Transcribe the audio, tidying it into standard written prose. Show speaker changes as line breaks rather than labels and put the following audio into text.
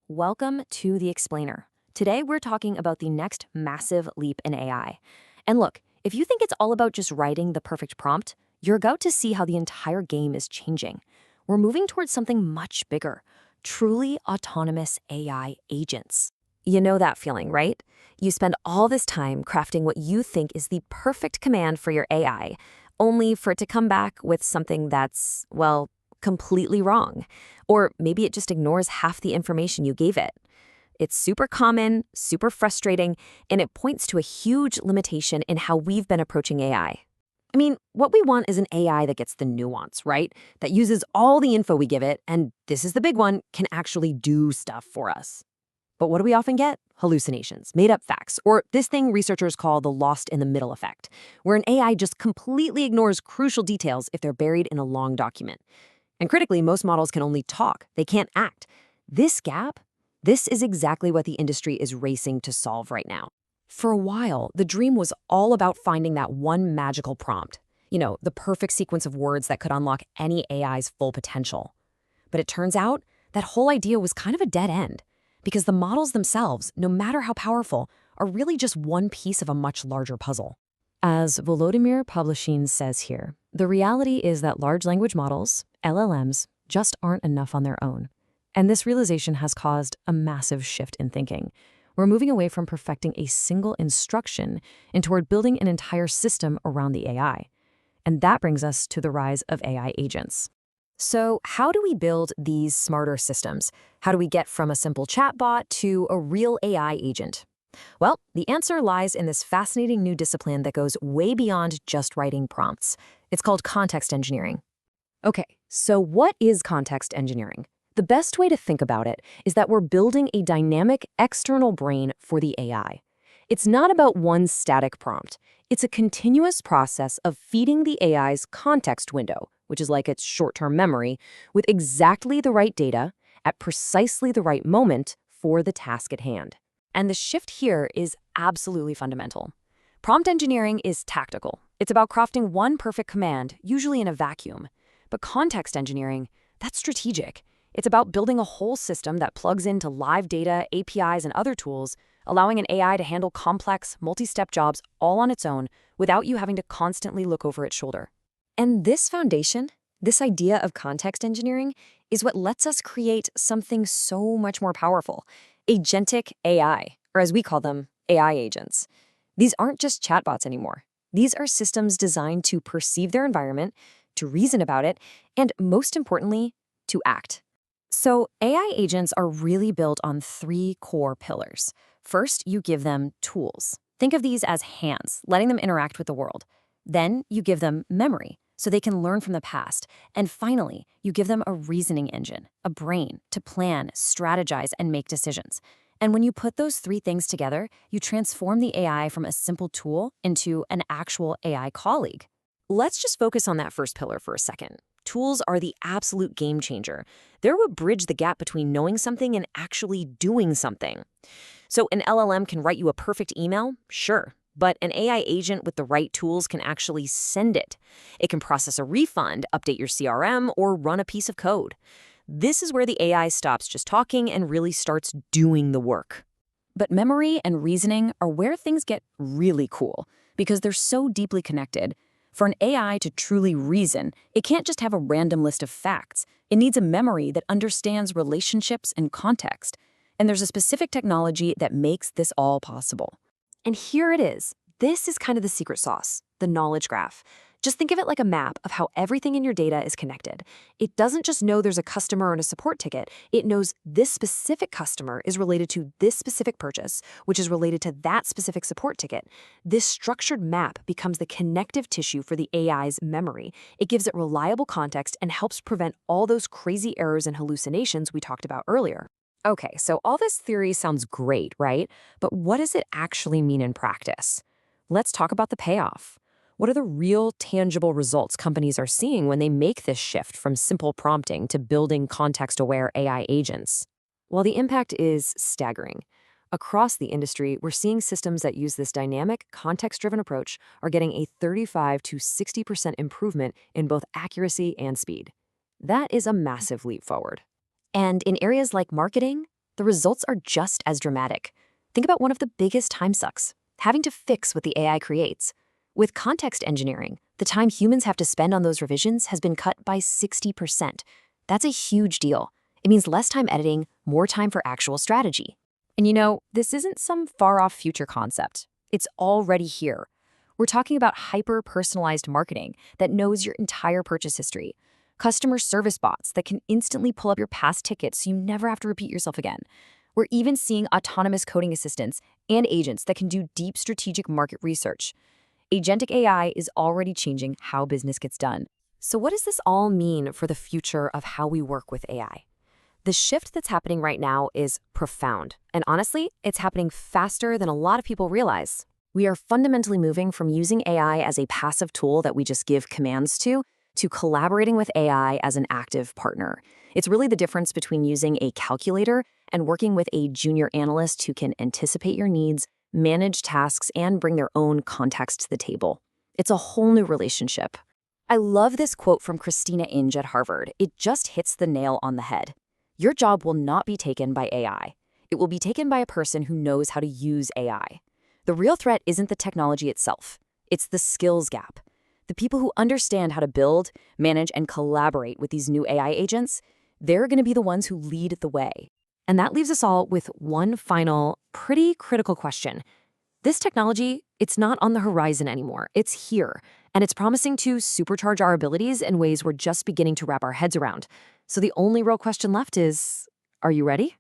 Welcome to The Explainer. Today, we're talking about the next massive leap in AI. And look, if you think it's all about just writing the perfect prompt, you're about to see how the entire game is changing. We're moving towards something much bigger, truly autonomous AI agents. You know that feeling, right? You spend all this time crafting what you think is the perfect command for your AI, only for it to come back with something that's, well, completely wrong. Or maybe it just ignores half the information you gave it. It's super common, super frustrating, and it points to a huge limitation in how we've been approaching AI. I mean, what we want is an AI that gets the nuance, right? That uses all the info we give it, and this is the big one, can actually do stuff for us. But what do we often get? Hallucinations, made-up facts, or this thing researchers call the lost in the middle effect, where an AI just completely ignores crucial details if they're buried in a long document. And critically, most models can only talk. They can't act. This gap, this is exactly what the industry is racing to solve right now. For a while, the dream was all about finding that one magical prompt. The perfect sequence of words that could unlock any AI's full potential. But it turns out that whole idea was kind of a dead end, because the models themselves, no matter how powerful, are really just one piece of a much larger puzzle. As Volodymyr Pavlyushyn says here, the reality is that large language models, LLMs, just aren't enough on their own. And this realization has caused a massive shift in thinking. We're moving away from perfecting a single instruction and toward building an entire system around the AI. And that brings us to the rise of AI agents. So how do we build these smarter systems? How do we get from a simple chatbot to a real AI agent? Well, the answer lies in this fascinating new discipline that goes way beyond just writing prompts. It's called context engineering. Okay, so what is context engineering? The best way to think about it is that we're building a dynamic external brain for the AI. It's not about one static prompt. It's a continuous process of feeding the AI's context window, which is like its short-term memory, with exactly the right data at precisely the right moment for the task at hand. And the shift here is absolutely fundamental. Prompt engineering is tactical. It's about crafting one perfect command, usually in a vacuum. But context engineering, that's strategic. It's about building a whole system that plugs into live data, APIs, and other tools, allowing an AI to handle complex, multi-step jobs all on its own without you having to constantly look over its shoulder. And this foundation, this idea of context engineering, is what lets us create something so much more powerful. Agentic AI, or as we call them, AI agents. These aren't just chatbots anymore. These are systems designed to perceive their environment, to reason about it, and most importantly, to act. So AI agents are really built on three core pillars. First, you give them tools. Think of these as hands, letting them interact with the world. Then you give them memory, so they can learn from the past. And finally, you give them a reasoning engine, a brain, to plan, strategize, and make decisions. And when you put those three things together, you transform the AI from a simple tool into an actual AI colleague. Let's just focus on that first pillar for a second. Tools are the absolute game changer. They're what bridge the gap between knowing something and actually doing something. So an LLM can write you a perfect email? Sure. But an AI agent with the right tools can actually send it. It can process a refund, update your CRM, or run a piece of code. This is where the AI stops just talking and really starts doing the work. But memory and reasoning are where things get really cool, because they're so deeply connected. For an AI to truly reason, it can't just have a random list of facts. It needs a memory that understands relationships and context. And there's a specific technology that makes this all possible. And here it is. This is kind of the secret sauce, the knowledge graph. Just think of it like a map of how everything in your data is connected. It doesn't just know there's a customer and a support ticket. It knows this specific customer is related to this specific purchase, which is related to that specific support ticket. This structured map becomes the connective tissue for the AI's memory. It gives it reliable context and helps prevent all those crazy errors and hallucinations we talked about earlier. Okay, so all this theory sounds great, right? But what does it actually mean in practice? Let's talk about the payoff. What are the real tangible results companies are seeing when they make this shift from simple prompting to building context-aware AI agents? Well, the impact is staggering. Across the industry, we're seeing systems that use this dynamic, context-driven approach are getting a 35 to 60% improvement in both accuracy and speed. That is a massive leap forward. And in areas like marketing, the results are just as dramatic. Think about one of the biggest time sucks, having to fix what the AI creates. With context engineering, the time humans have to spend on those revisions has been cut by 60%. That's a huge deal. It means less time editing, more time for actual strategy. And this isn't some far-off future concept. It's already here. We're talking about hyper-personalized marketing that knows your entire purchase history, customer service bots that can instantly pull up your past tickets so you never have to repeat yourself again. We're even seeing autonomous coding assistants and agents that can do deep strategic market research. Agentic AI is already changing how business gets done. So what does this all mean for the future of how we work with AI? The shift that's happening right now is profound. And honestly, it's happening faster than a lot of people realize. We are fundamentally moving from using AI as a passive tool that we just give commands to collaborating with AI as an active partner. It's really the difference between using a calculator and working with a junior analyst who can anticipate your needs, manage tasks, and bring their own context to the table. It's a whole new relationship. I love this quote from Christina Inge at Harvard. It just hits the nail on the head. Your job will not be taken by AI. It will be taken by a person who knows how to use AI. The real threat isn't the technology itself. It's the skills gap. The people who understand how to build, manage, and collaborate with these new AI agents, they're going to be the ones who lead the way. And that leaves us all with one final, pretty critical question. This technology, it's not on the horizon anymore. It's here, and it's promising to supercharge our abilities in ways we're just beginning to wrap our heads around. So the only real question left is, are you ready?